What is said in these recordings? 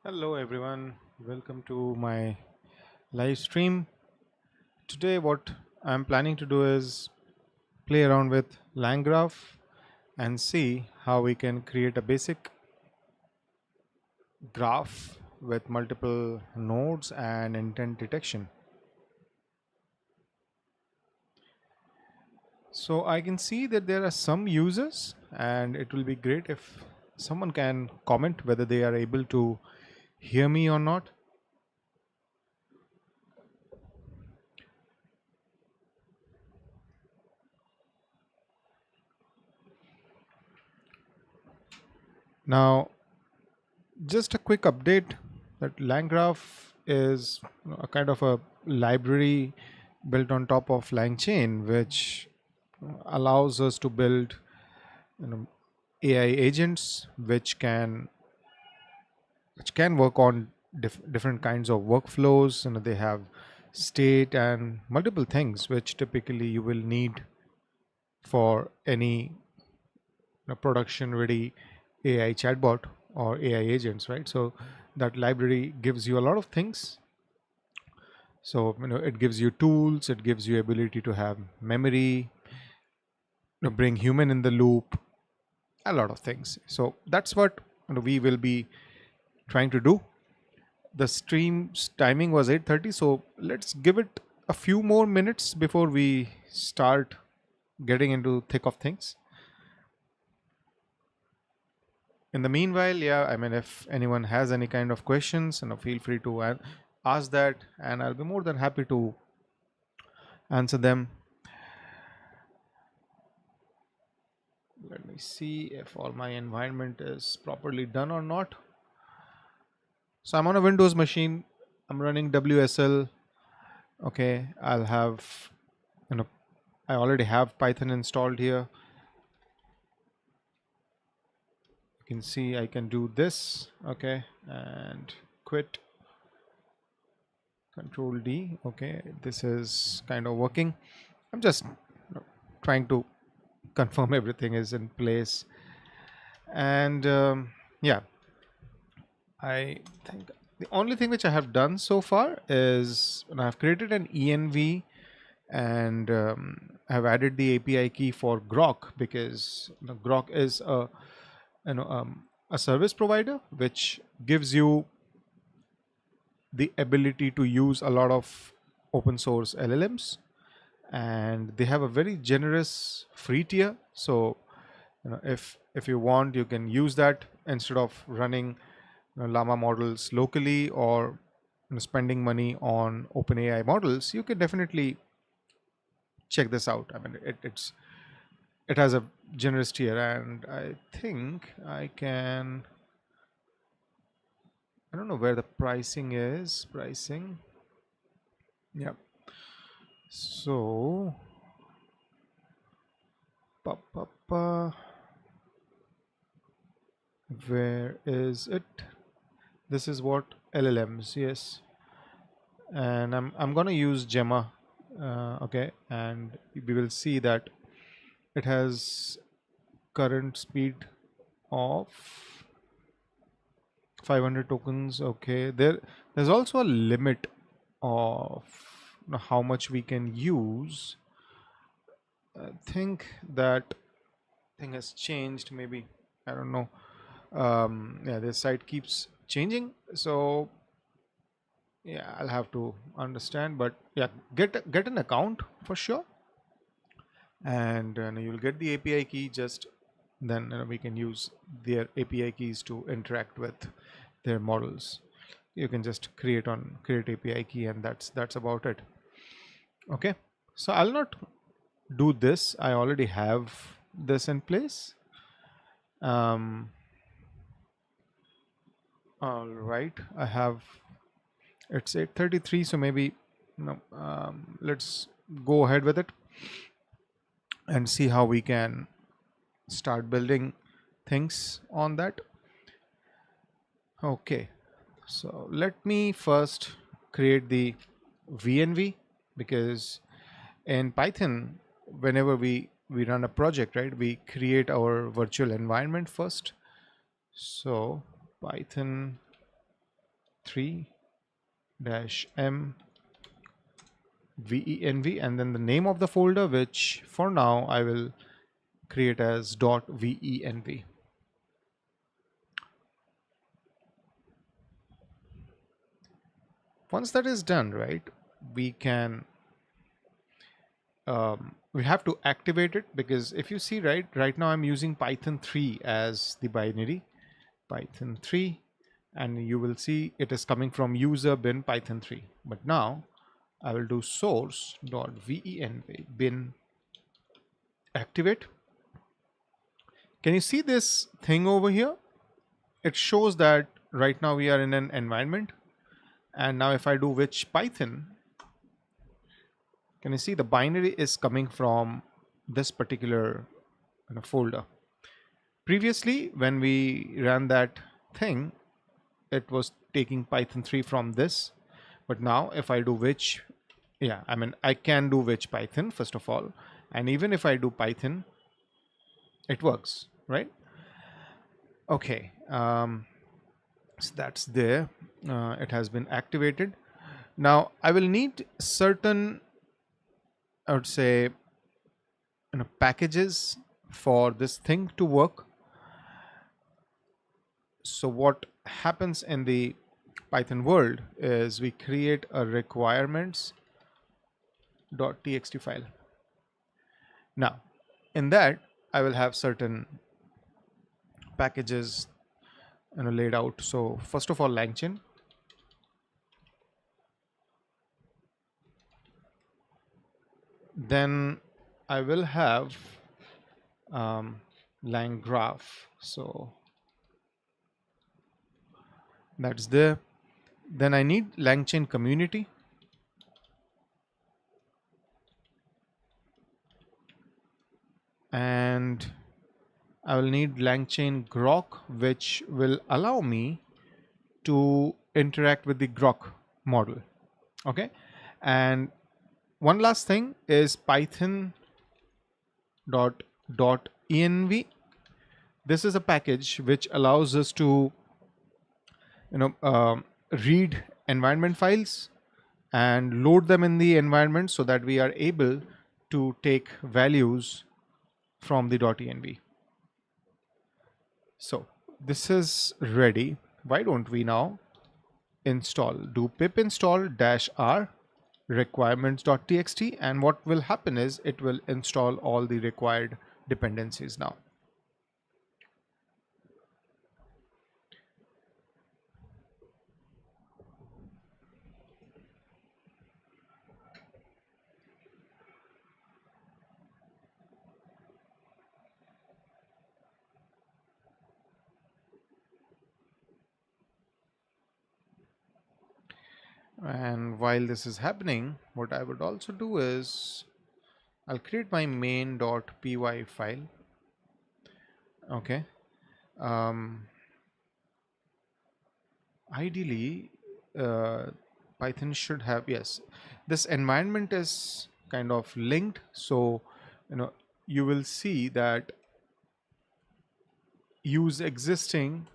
Hello everyone, welcome to my live stream. Today what I'm planning to do is play around with Langgraph and see how we can create a basic graph with multiple nodes and intent detection. So I can see that there are some users, and it will be great if someone can comment whether they are able to hear me or not. Now, just a quick update that Langgraph is a kind of a library built on top of LangChain, which allows us to build you know, AI agents which can work on different kinds of workflows. They have state and multiple things which typically you will need for any production ready AI chatbot or AI agents, right? So that library gives you a lot of things. So it gives you tools, it gives you ability to have memory, bring human in the loop, a lot of things. So that's what we will be trying to do. The stream's timing was 8:30, so let's give it a few more minutes before we start getting into thick of things. In the meanwhile, yeah, I mean, if anyone has any kind of questions, feel free to ask that, and I'll be more than happy to answer them. Let me see if all my environment is properly done or not. So I'm on a Windows machine. I'm running WSL. Okay, I'll have, you know, I already have Python installed here. You can see I can do this. Okay, and quit. Control D. Okay, this is kind of working. I'm just trying to confirm everything is in place. And yeah, I think the only thing which I have done so far is I've created an env and I've added the API key for Grok because Grok is you know a service provider which gives you the ability to use a lot of open source LLMs, and they have a very generous free tier. So if you want, you can use that instead of running llama models locally or spending money on OpenAI models. You can definitely check this out. I mean, it has a generous tier, and I think I don't know where the pricing is. Pricing, yeah. So, pa, pa, pa, where is it? This is what LLMs, yes. And I'm gonna use Gemma, okay, and we will see that it has current speed of 500 tokens. Okay, there's also a limit of how much we can use. I think that thing has changed. Maybe, I don't know. Yeah, this site keeps changing, so yeah, I'll have to understand. But yeah, get an account for sure, and you'll get the API key. Just then we can use their API keys to interact with their models. You can just create API key, and that's about it. Okay, so I'll not do this. I already have this in place. um all right, I have, it's 8:33, so maybe let's go ahead with it and see how we can start building things on that. Okay, so let me first create the VNV, because in Python, whenever we run a project, right, we create our virtual environment first. So Python 3 dash m venv, and then the name of the folder, which for now I will create as .venv. Once that is done, right, we can we have to activate it, because if you see, right now I'm using Python 3 as the binary, Python 3, and you will see it is coming from user bin Python 3. But now I will do source.venv bin activate. Can you see this thing over here? It shows that right now we are in an environment, and now if I do which Python, can you see the binary is coming from this particular folder. Previously, when we ran that thing, it was taking Python 3 from this. But now if I do which, yeah, I mean, I can do which Python first of all. And even if I do Python, it works, right? Okay. So that's there. It has been activated. Now I will need certain, I would say, packages for this thing to work. So what happens in the Python world is we create a requirements.txt file. Now, in that, I will have certain packages laid out. So first of all, LangChain. Then I will have Langgraph. So that's there. Then I need LangChain community. And I will need LangChain grok, which will allow me to interact with the grok model. Okay. And one last thing is Python .env. This is a package which allows us to read environment files and load them in the environment so that we are able to take values from the .env. So this is ready. Why don't we now install? Do pip install -r requirements.txt, and what will happen is it will install all the required dependencies now. And while this is happening, what I would also do is I'll create my main.py file. Okay. Ideally, Python should have, yes, this environment is kind of linked. So, you will see that use existing,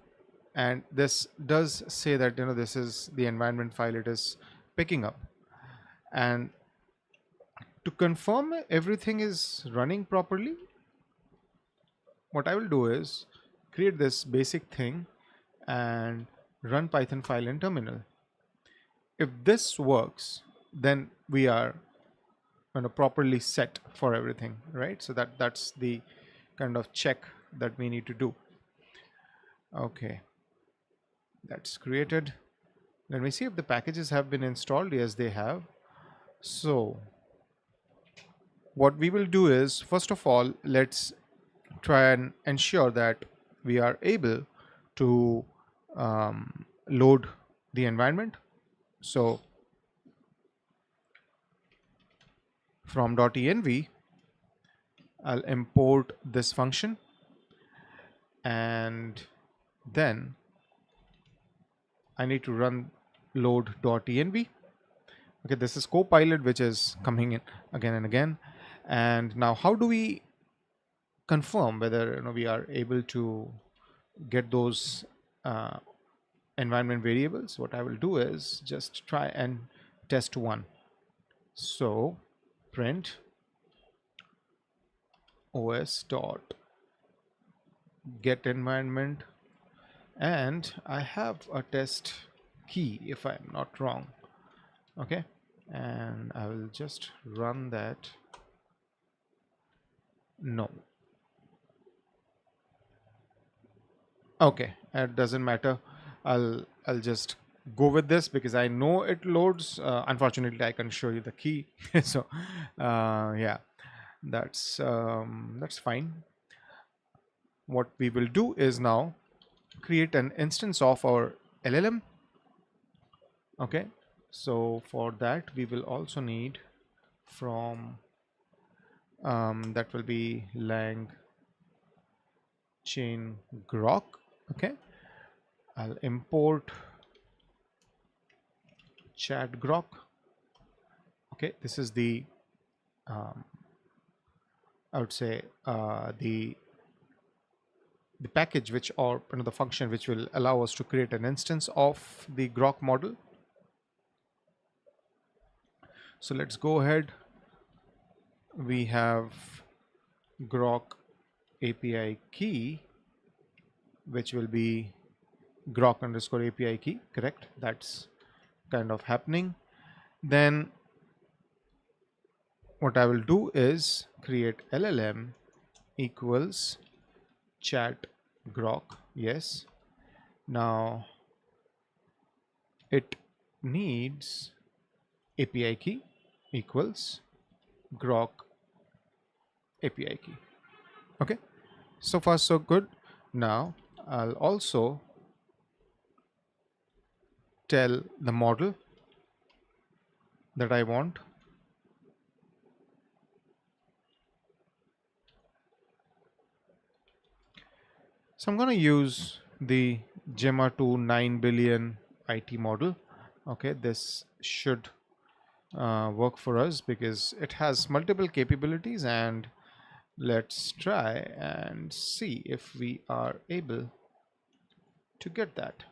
and this does say that, this is the environment file it is picking up. And to confirm everything is running properly, what I will do is create this basic thing and run Python file in terminal. If this works, then we are properly set for everything, right? So that's the kind of check that we need to do. Okay, that's created. Let me see if the packages have been installed. Yes, they have. So what we will do is, first of all, let's try and ensure that we are able to load the environment. So from .env, I'll import this function, and then I need to run load.env. Okay, this is Copilot, which is coming in again and again. And now how do we confirm whether we are able to get those environment variables, what I will do is just try and test one. So print os dot get environment, and I have a test key if I'm not wrong. Okay, and I will just run that. No. Okay, it doesn't matter. I'll just go with this because I know it loads. Unfortunately, I can show you the key. So, yeah, that's fine. What we will do is now create an instance of our LLM. Okay, so for that we will also need from that will be lang chain grok. Okay, I'll import chat grok. Okay, this is the I would say the package which, or the function which will allow us to create an instance of the grok model. So let's go ahead. We have grok API key, which will be grok underscore API key, correct? That's kind of happening. Then what I will do is create LLM equals chat grok. Yes. Now it needs API key equals grok API key. Okay. So far so good. Now I'll also tell the model that I want. So I'm going to use the Gemma 2 9 billion IT model. Okay, this should work for us because it has multiple capabilities, and let's try and see if we are able to get that.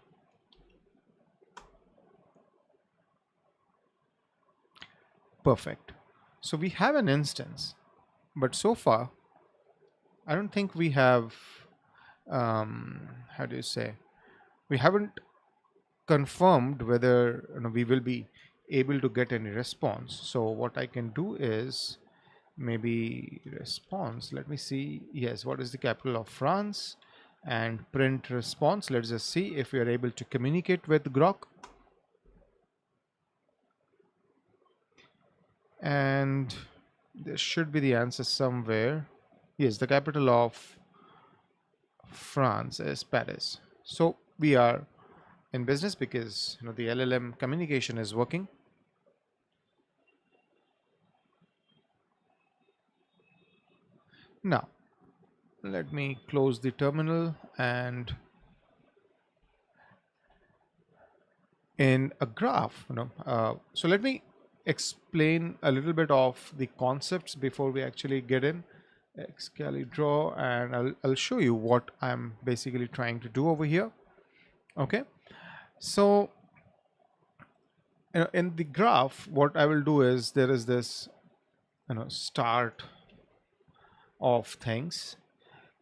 Perfect. So we have an instance, but so far I don't think we have how do you say, we haven't confirmed whether we will be able to get any response. So what I can do is maybe response, let me see, yes, what is the capital of France, and print response. Let's just see if we are able to communicate with grok, and there should be the answer somewhere. Yes, the capital of France is Paris. So we are in business because the LLM communication is working. Now let me close the terminal, and in a graph, so let me explain a little bit of the concepts before we actually get in. Xcali draw, and I'll show you what I'm basically trying to do over here. Okay, so in the graph, what I will do is there is this start of things,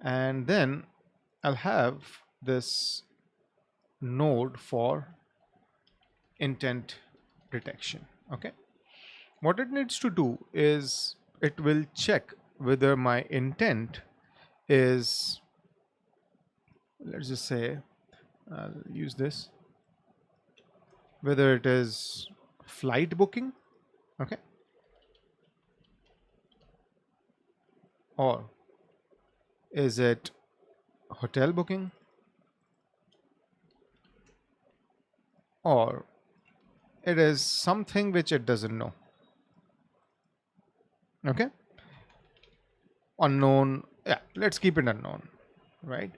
and then I'll have this node for intent detection. Okay, what it needs to do is it will check whether my intent is, let's just say, I'll use this, whether it is flight booking, okay, or is it hotel booking, or it is something which it doesn't know. Okay, unknown, yeah, let's keep it unknown, right?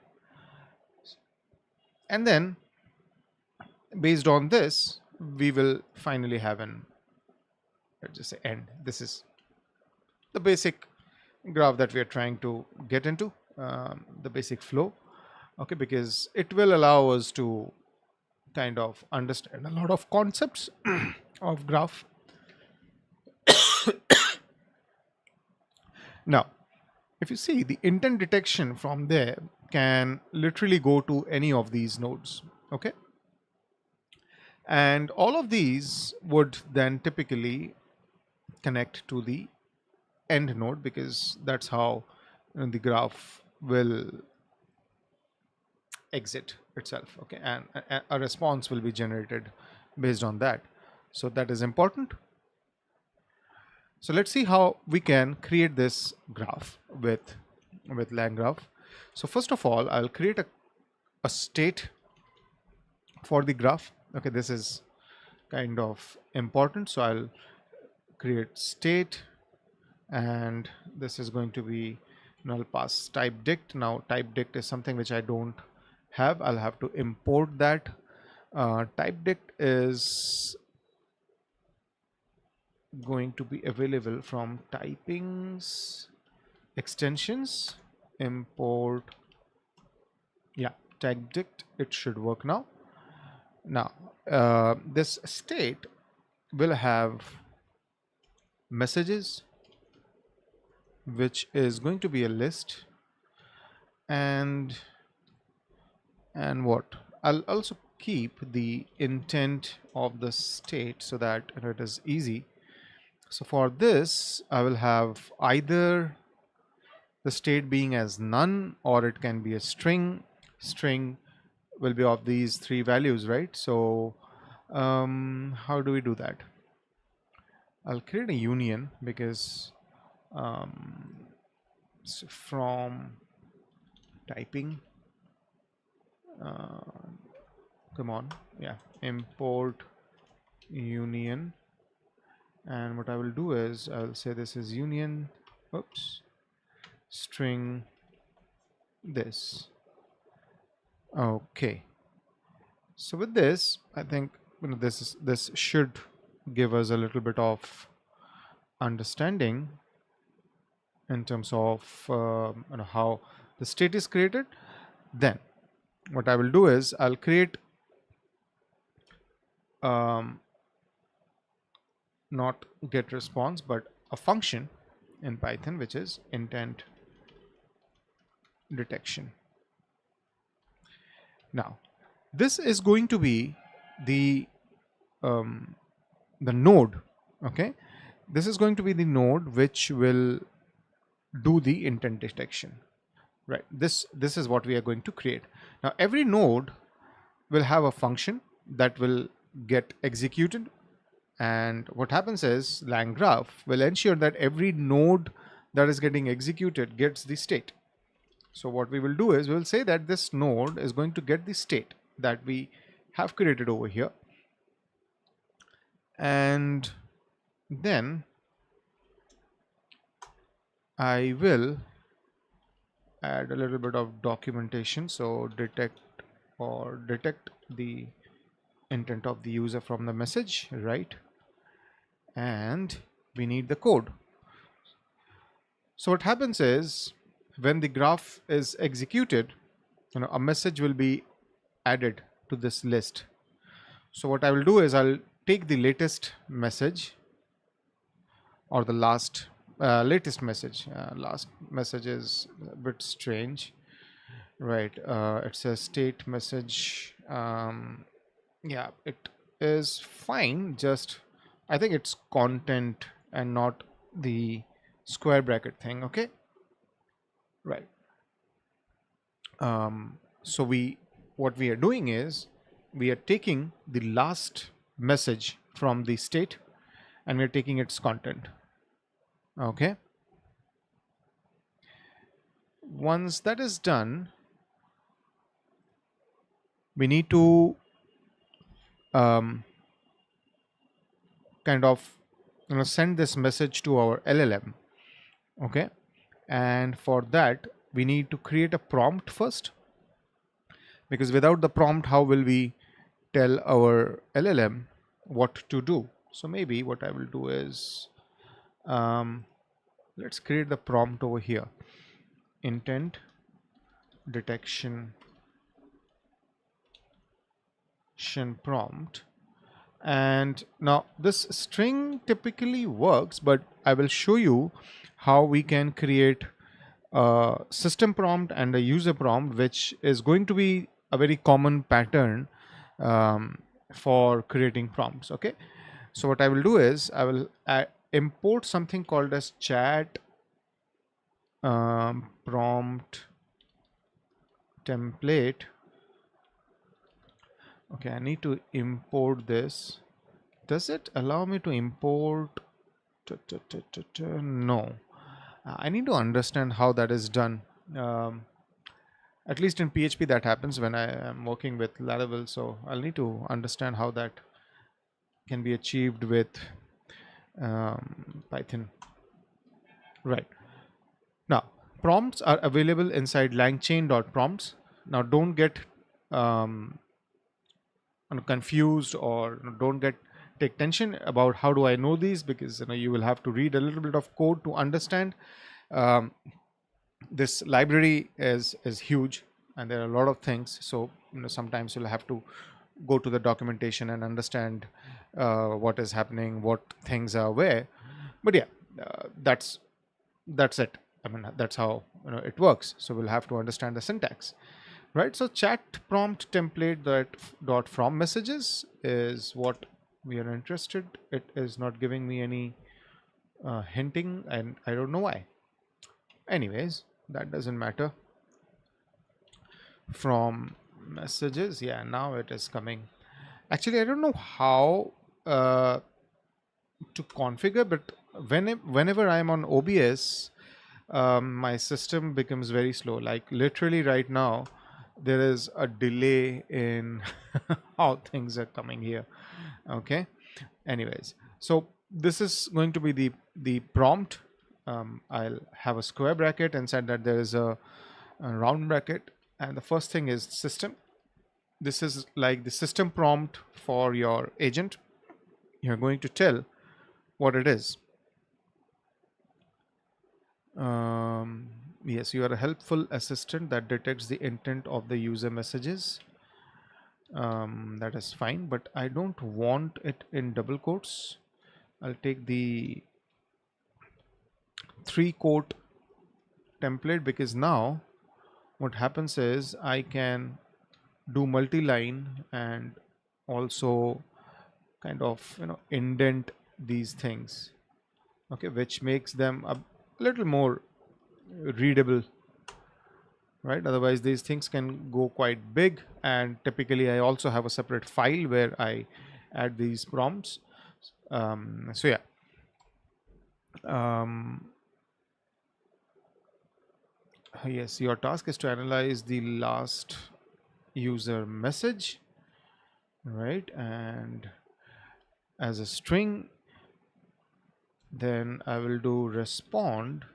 And then based on this we will finally have an, let's just say, end. This is the basic graph that we are trying to get into, the basic flow. Okay, because it will allow us to kind of understand a lot of concepts of graph. Now, if you see the intent detection from there can literally go to any of these nodes. Okay. And all of these would then typically connect to the end node, because that's how the graph will exit itself. Okay. And a response will be generated based on that. So that is important. So let's see how we can create this graph with Langgraph. So first of all, I'll create a state for the graph. Okay, this is kind of important. So I'll create state, and this is going to be null pass type dict. Now type dict is something which I don't have. I'll have to import that. Type dict is going to be available from typings extensions. Import, yeah, type dict. It should work now. Now this state will have messages, which is going to be a list, and what I'll also keep the intent of the state so that it is easy. So for this, I will have either the state being as none, or it can be a string. String will be of these three values, right? So how do we do that? I'll create a union, because from typing, come on, yeah, import union, and what I will do is I'll say this is union, oops, string this. Okay, so with this, I think this should give us a little bit of understanding in terms of how the state is created. Then what I will do is I'll create not get response, but a function in Python, which is intent detection. Now this is going to be the node. Okay, this is going to be the node which will do the intent detection, right? This is what we are going to create. Now every node will have a function that will get executed, and what happens is Langgraph will ensure that every node that is getting executed gets the state. So what we will do is we will say that this node is going to get the state that we have created over here, and then I will add a little bit of documentation. So detect the intent of the user from the message, right? And we need the code. So what happens is when the graph is executed, a message will be added to this list. So what I will do is I'll take the latest message, or the latest message. Last message is a bit strange, right? It says state message. Yeah, it is fine. Just I think it's content and not the square bracket thing. Okay, right. So what we are doing is we are taking the last message from the state, and we're taking its content. Okay, once that is done, we need to kind of send this message to our LLM. Okay, and for that we need to create a prompt first, because without the prompt, how will we tell our LLM what to do? So maybe what I will do is let's create the prompt over here. Intent detection prompt. And now this string typically works, but I will show you how we can create a system prompt and a user prompt, which is going to be a very common pattern um, for creating prompts. Okay, so what I will do is I will import something called as chat prompt template. Okay, I need to import this. Does it allow me to import? No. I need to understand how that is done. Um, at least in PHP, that happens when I am working with Laravel. So I'll need to understand how that can be achieved with Python. Right. Now, prompts are available inside langchain.prompts. Now, don't get um, confused, or don't get take tension about how do I know these, because you will have to read a little bit of code to understand. Um, this library is huge, and there are a lot of things. So sometimes you'll have to go to the documentation and understand what is happening, what things are where. But yeah, that's it. I mean, that's how it works. So we'll have to understand the syntax, right? So chat prompt template that dot from messages is what we are interested. It is not giving me any hinting, and I don't know why. Anyways, that doesn't matter. From messages, yeah, now it is coming. Actually, I don't know how uh, to configure, but whenever I'm on OBS, my system becomes very slow. Like literally right now, there is a delay in how things are coming here. Okay. Anyways, so this is going to be the prompt. I'll have a square bracket. Inside that there is a round bracket, and the first thing is system. This is like the system prompt for your agent. You're going to tell what it is. Um, yes, you are a helpful assistant that detects the intent of the user messages. That is fine, but I don't want it in double quotes. I'll take the 3-quote template, because now what happens is I can do multi-line and also kind of indent these things, okay, which makes them a little more readable, right? Otherwise these things can go quite big, and typically I also have a separate file where I add these prompts. So yeah, um, yes, your task is to analyze the last user message, right? And as a string, then I will do respond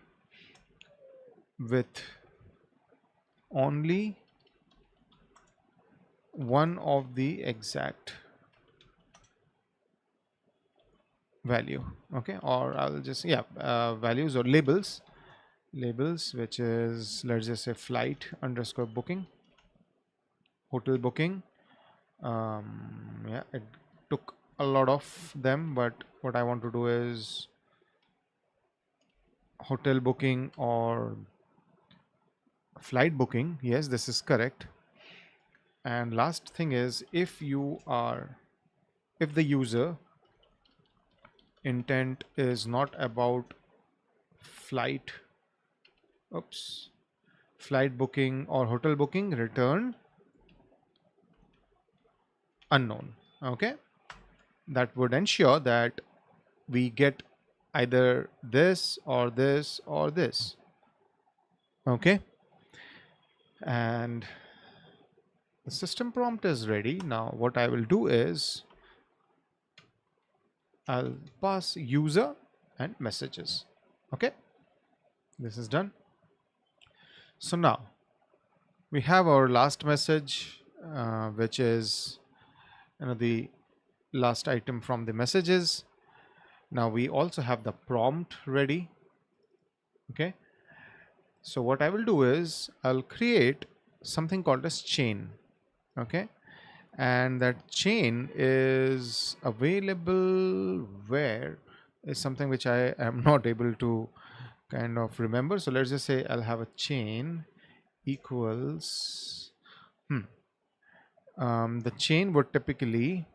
with only one of the exact value. Okay, or I'll just, yeah, values or labels, which is, let's just say, flight underscore booking, hotel booking. Yeah, it took a lot of them, but what I want to do is hotel booking or flight booking. Yes, this is correct. And last thing is, if the user intent is not about flight, oops, flight booking or hotel booking, return unknown. Okay, that would ensure that we get either this or this or this. Okay, and the system prompt is ready. Now what I will do is I'll pass user and messages. Okay, this is done. So now we have our last message, which is the last item from the messages. Now we also have the prompt ready. Okay, so what I will do is I'll create something called as chain. Okay, and that chain is available where is something which I am not able to kind of remember. So let's just say I'll have a chain equals the chain would typically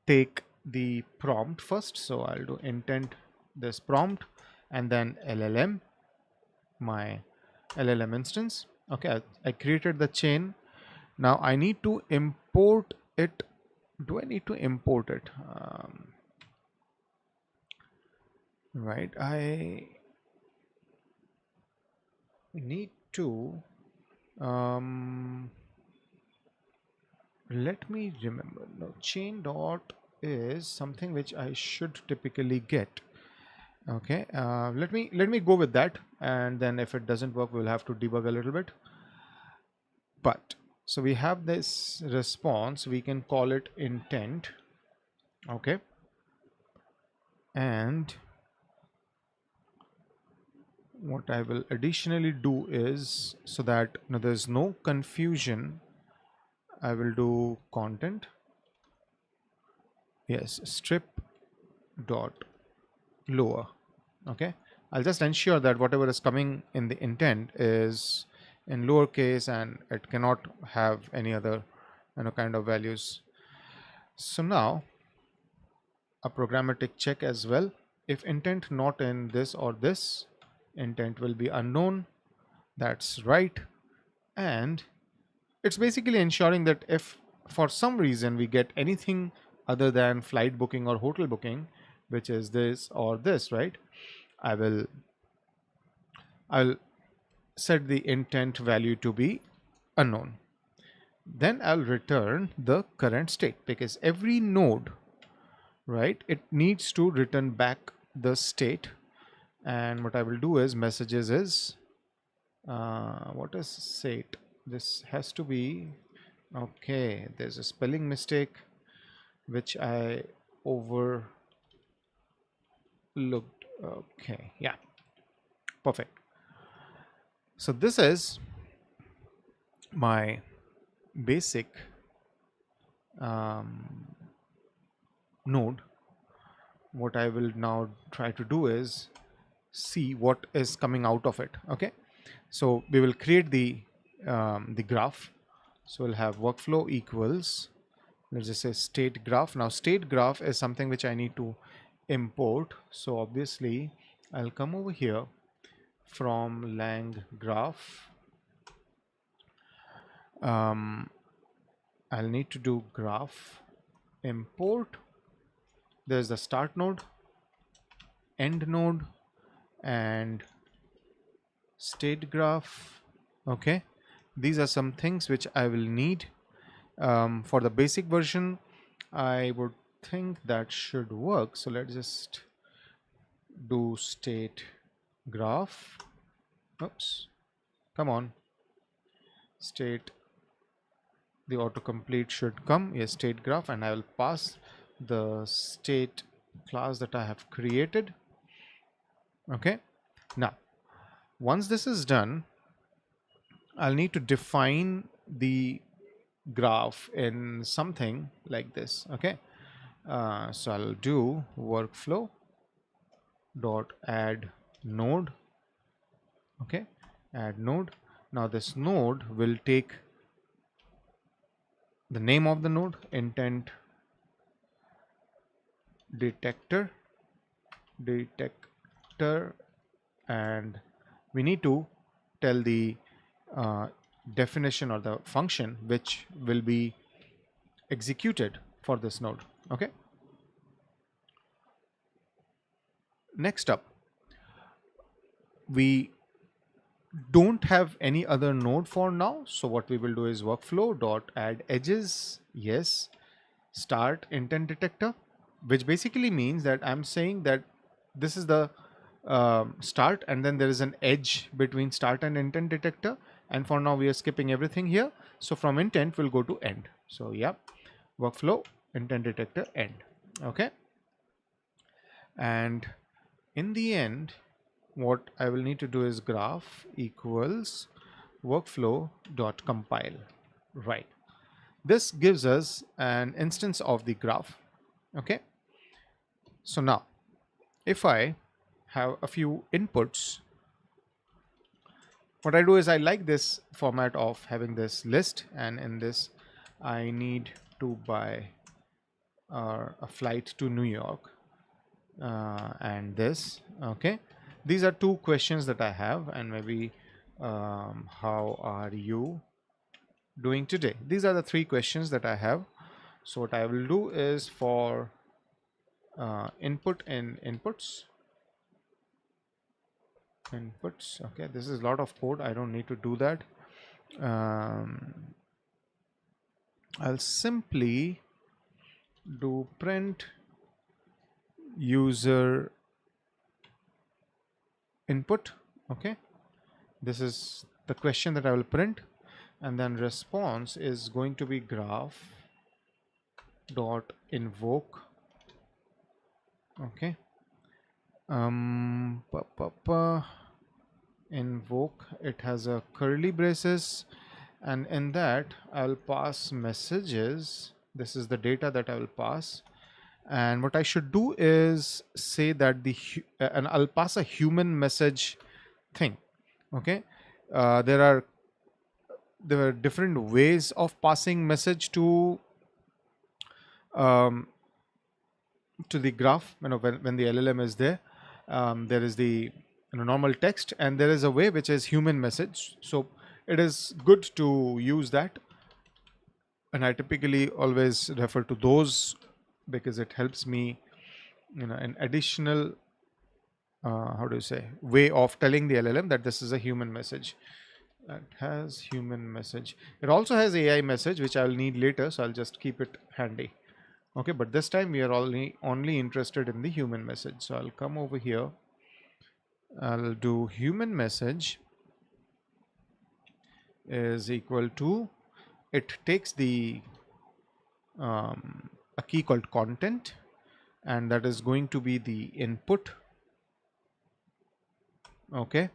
take the prompt first. So I'll do intent this prompt and then LLM, my LLM instance. Okay, I created the chain. Now I need to import it. Do I need to import it? Right, I need to. Um, Let me remember. No, chain dot is something which I should typically get. Okay, let me go with that, and then if it doesn't work, we'll have to debug a little bit. But so we have this response. We can call it intent. Okay, and what I will additionally do is so that there's no confusion. I will do content. Yes, strip dot lower. Okay, I'll just ensure that whatever is coming in the intent is in lowercase and it cannot have any other kind of values. So now a programmatic check as well. If intent not in this or this, intent will be unknown. That's right. And it's basically ensuring that if for some reason we get anything other than flight booking or hotel booking, which is this or this, right? I will I'll set the intent value to be unknown. Then I'll return the current state because every node, right, it needs to return back the state. And what I will do is messages is what is state? This has to be okay. There's a spelling mistake which I overlooked. Okay, yeah, perfect. So this is my basic node. What I will now try to do is see what is coming out of it. Okay, so we will create the graph. So we'll have workflow equals, let's just say state graph. Now state graph is something which I need to import. So obviously I'll come over here from Langgraph. I'll need to do graph import. There's the start node, end node, and state graph. Okay, these are some things which I will need for the basic version. I would think that should work. So let's just do state graph. Oops, come on. State, the autocomplete should come. Yes, state graph, and I will pass the state class that I have created. Okay, now once this is done, I'll need to define the graph in something like this. Okay, so I'll do workflow dot add node. Okay, add node. Now this node will take the name of the node, intent detector, and we need to tell the definition or the function which will be executed for this node. Okay, next up, we don't have any other node for now. So what we will do is workflow dot add edges. Yes, start intent detector, which basically means that I'm saying that this is the start, and then there is an edge between start and intent detector. And for now, we are skipping everything here. So from intent, we'll go to end. So yeah, workflow intent detector end. Okay, and in the end, what I will need to do is graph equals workflow dot compile. Right. This gives us an instance of the graph. Okay, so now if I have a few inputs, what I do is I like this format of having this list, and in this I need to buy a flight to New York, and this. Okay, these are two questions that I have, and maybe how are you doing today? These are the three questions that I have. So what I will do is for input in inputs. Okay, this is a lot of code, I don't need to do that. um, I'll simply do print user input. Okay, this is the question that I will print, and then response is going to be graph dot invoke. Okay, pa, pa, pa, invoke, it has a curly braces, and in that I'll pass messages. This is the data that I will pass, and what I should do is say that and I'll pass a human message thing. Okay, uh, there are there are different ways of passing message um, to the graph. When the LLM is there, there is the normal text, and there is a way which is human message. So it is good to use that, and I typically always refer to those because it helps me, an additional how do you say, way of telling the LLM that this is a human message. It has human message. It also has AI message, which I'll need later, so I'll just keep it handy. Okay, but this time we are only interested in the human message. So I'll come over here. I'll do human message is equal to, it takes the a key called content, and that is going to be the input. Okay,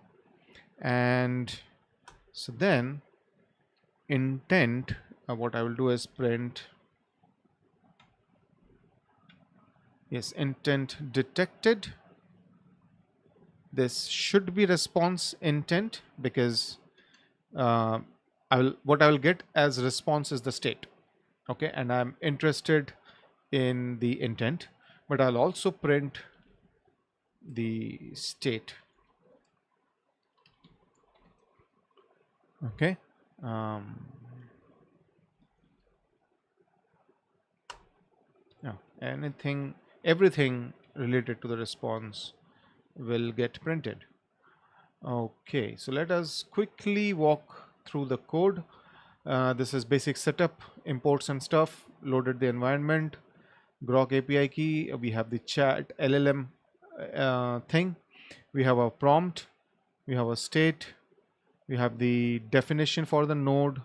and so then intent, what I will do is print, yes, intent detected. This should be response intent, because what I will get as response is the state. Okay, and I'm interested in the intent, but I'll also print the state. Okay, um, yeah, everything related to the response will get printed. Okay, so let us quickly walk through the code. This is basic setup, imports and stuff, loaded the environment, Grok API key, we have the chat LLM thing, we have a prompt, we have a state, we have the definition for the node,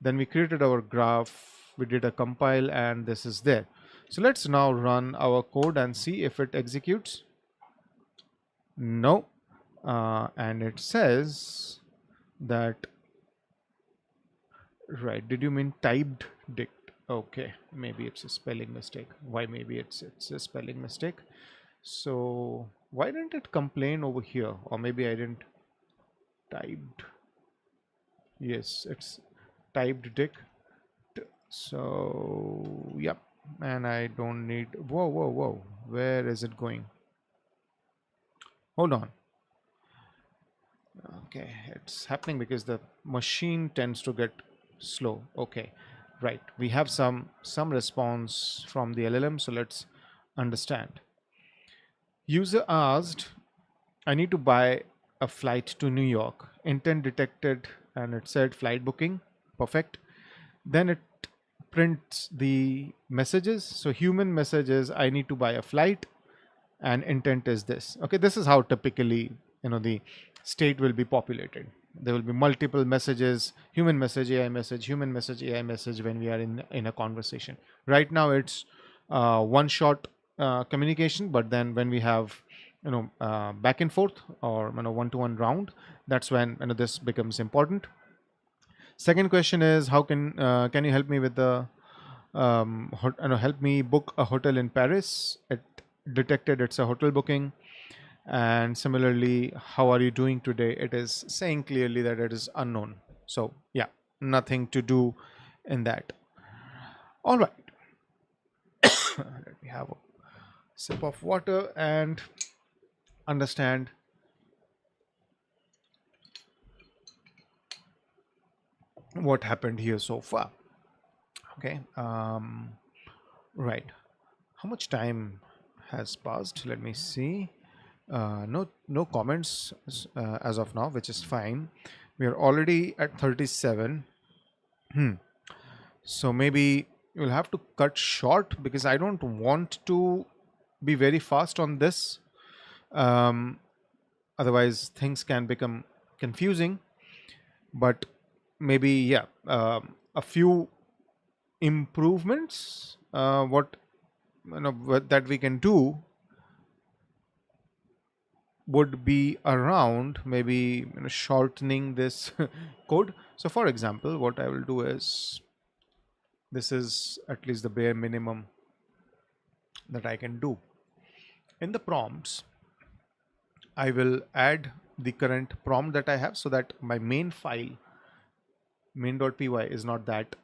then we created our graph, we did a compile, and this is there. So let's now run our code and see if it executes. No, and it says that, right, did you mean typed dict? Okay, maybe it's a spelling mistake. Why? Maybe it's a spelling mistake. So why didn't it complain over here? Or maybe I didn't typed. Yes, it's typed dict. So yep, and I don't need. Whoa, whoa, whoa! Where is it going? Hold on. Okay, it's happening because the machine tends to get slow. Okay, right. We have some response from the LLM, so let's understand. User asked, I need to buy a flight to New York. Intent detected, and it said flight booking. Perfect. Then it prints the messages. So human messages, I need to buy a flight, and intent is this. Okay, this is how typically the state will be populated. There will be multiple messages: human message, AI message, human message, AI message, when we are in a conversation. Right now it's one shot communication, but then when we have back and forth, or one-to-one round, that's when this becomes important. Second question is, how can you help me with the help me book a hotel in Paris? It detected it's a hotel booking. And similarly, how are you doing today? It is saying clearly that it is unknown. So yeah, nothing to do in that. All right, let me have a sip of water and understand what happened here so far. Okay, right. How much time has passed? Let me see. No comments as of now, which is fine. We are already at 37. So maybe you'll have to cut short because I don't want to be very fast on this. Um, Otherwise, things can become confusing. But maybe, yeah, a few improvements that we can do would be around maybe shortening this code. So for example, what I will do is, this is at least the bare minimum that I can do. In the prompts, I will add the current prompt that I have so that my main file, main.py, is not that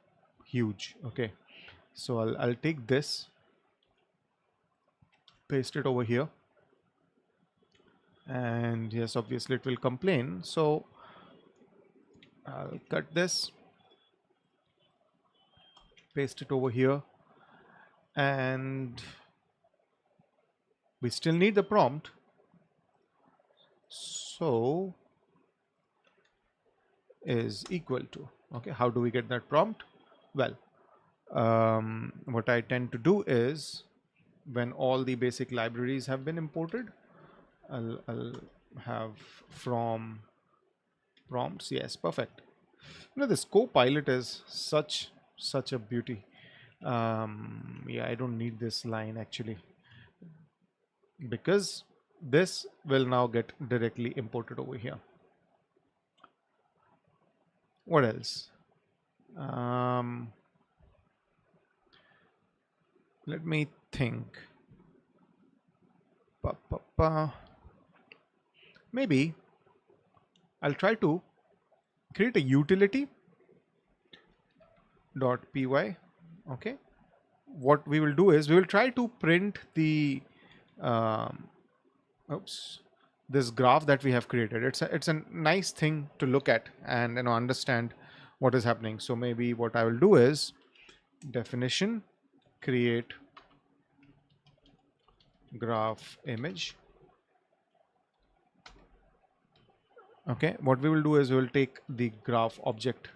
huge. Okay. So I'll take this, paste it over here. And yes, obviously it will complain. So I'll cut this, paste it over here. And we still need the prompt. So is equal to, okay, how do we get that prompt? Well, what I tend to do is, when all the basic libraries have been imported, I'll have from prompts. Yes, perfect. This Copilot is such a beauty. Yeah, I don't need this line actually, because this will now get directly imported over here. What else? Let me think. Pa, pa, pa. Maybe I'll try to create a utility .py. Okay. What we will do is, we will try to print the um, oops, this graph that we have created. It's a nice thing to look at and understand what is happening. So maybe what I will do is, definition create graph image. Okay, what we will do is, we will take the graph object,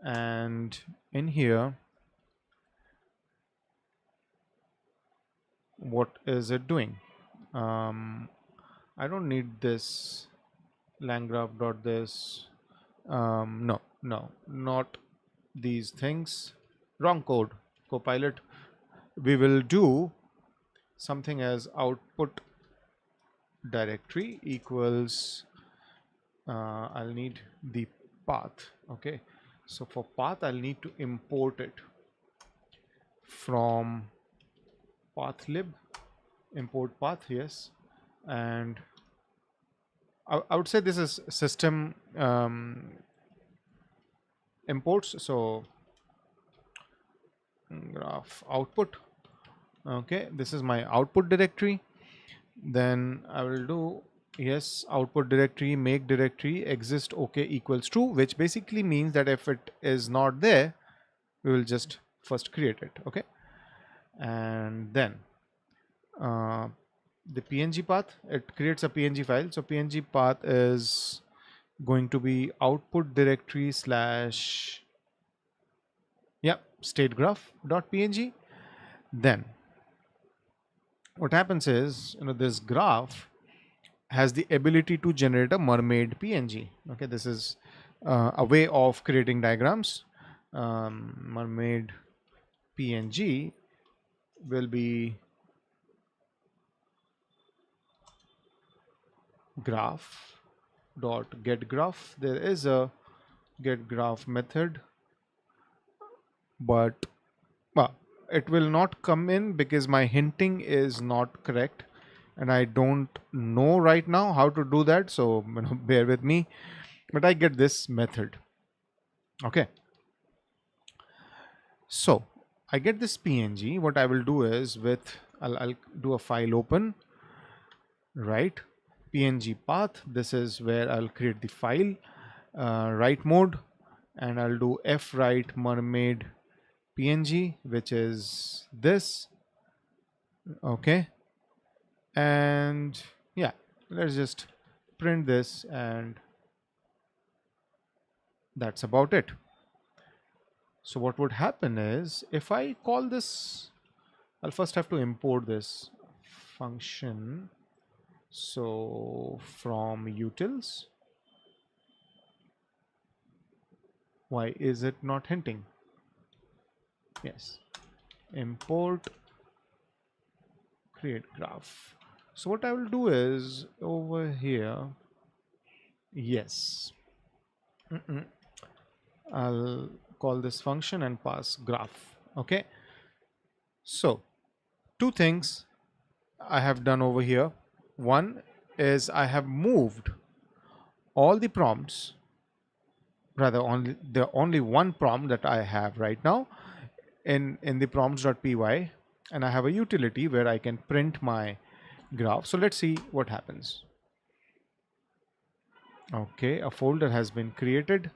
and in here, what is it doing? I don't need this Langgraph dot this. No, not these things. Wrong code. Copilot. We will do something as output directory equals. I'll need the path. Okay, so for path, I'll need to import it from pathlib. Import path, yes, and I would say this is system imports. So graph output. Okay, this is my output directory. Then I will do, yes, output directory make directory exist okay equals true, which basically means that if it is not there, we will just first create it. Okay, and then the png path, it creates a png file. So png path is going to be output directory slash, yeah, state graph.png. Then what happens is, this graph has the ability to generate a mermaid png. Okay, this is a way of creating diagrams. Mermaid png will be graph dot get graph. There is a get graph method, but well, it will not come in because my hinting is not correct, and I don't know right now how to do that. So bear with me. But I get this method. Okay. So I get this PNG. What I will do is I'll do a file open, right? PNG path. This is where I'll create the file, write mode, and I'll do fwrite mermaid PNG, which is this. Okay. And yeah, let's just print this, and that's about it. So what would happen is if I call this, I'll first have to import this function. So from utils, why is it not hinting? Yes, import create graph. So what I will do is over here, yes, I'll call this function and pass graph. Okay. So two things I have done over here. One is I have moved all the prompts, rather only the only one prompt that I have right now in the prompts.py, and I have a utility where I can print my graph. So let's see what happens. Okay, a folder has been created.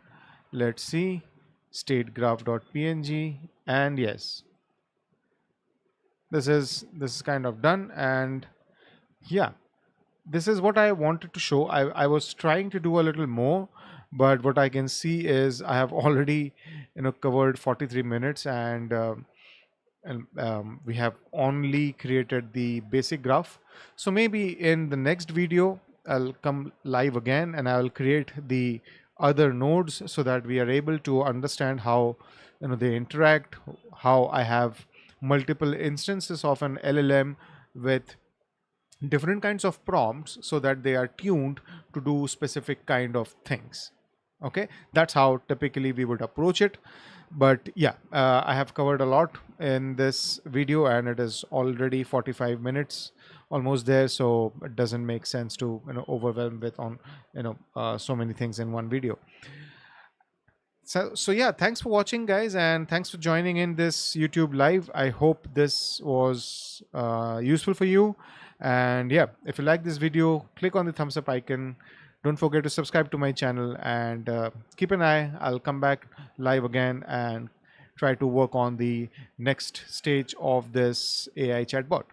Let's see, state graph.png, and yes, this is kind of done. And yeah, this is what I wanted to show. I was trying to do a little more, but what I can see is I have already covered 43 minutes, and we have only created the basic graph. So maybe in the next video I'll come live again and I'll create the other nodes so that we are able to understand how they interact, how I have multiple instances of an LLM with different kinds of prompts so that they are tuned to do specific kind of things. Okay, that's how typically we would approach it. But yeah, I have covered a lot in this video and it is already 45 minutes almost there, so it doesn't make sense to overwhelm with on so many things in one video. So yeah, thanks for watching, guys, and thanks for joining in this YouTube live. I hope this was useful for you. And yeah, if you like this video, click on the thumbs up icon. Don't forget to subscribe to my channel and keep an eye. I'll come back live again and try to work on the next stage of this AI chatbot.